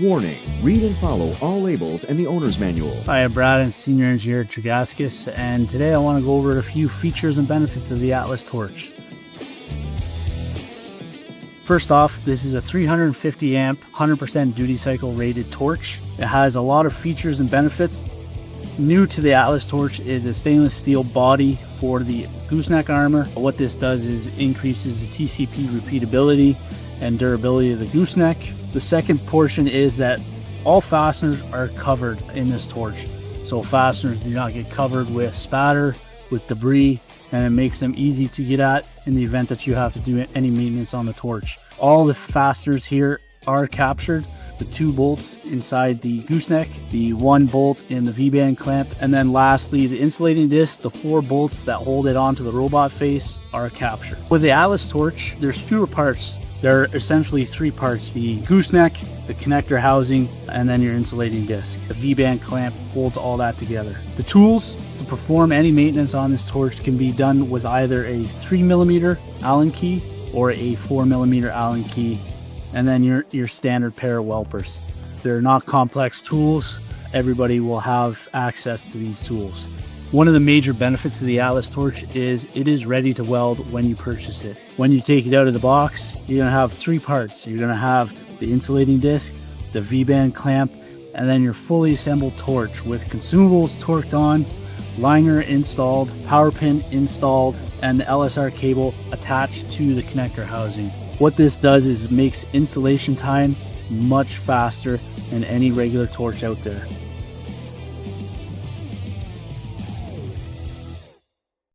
Warning, read and follow all labels and the owner's manual. Hi, I'm Brad, and Senior Engineer at Tregaskiss, and today I want to go over a few features and benefits of the Atlas torch. First off, this is a 350 amp, 100% duty cycle rated torch. It has a lot of features and benefits. New to the Atlas torch is a stainless steel body for the gooseneck armor. What this does is increases the TCP repeatability and durability of the gooseneck. The second portion is that all fasteners are covered in this torch. So fasteners do not get covered with spatter, with debris, and it makes them easy to get at in the event that you have to do any maintenance on the torch. All the fasteners here are captured. The 2 bolts inside the gooseneck, the 1 bolt in the V-band clamp, and then lastly the insulating disc, the 4 bolts that hold it onto the robot face are captured. With the Atlas torch, there's fewer parts. There are essentially 3 parts: the gooseneck, the connector housing, and then your insulating disc. The V-band clamp holds all that together. The tools to perform any maintenance on this torch can be done with either a 3mm Allen key or a 4mm Allen key, and then your standard pair of welpers. They're not complex tools. Everybody will have access to these tools. One of the major benefits of the Atlas torch is it is ready to weld when you purchase it. When you take it out of the box, you're gonna have 3 parts. You're gonna have the insulating disc, the V-band clamp, and then your fully assembled torch with consumables torqued on, liner installed, power pin installed, and the LSR cable attached to the connector housing. What this does is makes installation time much faster than any regular torch out there.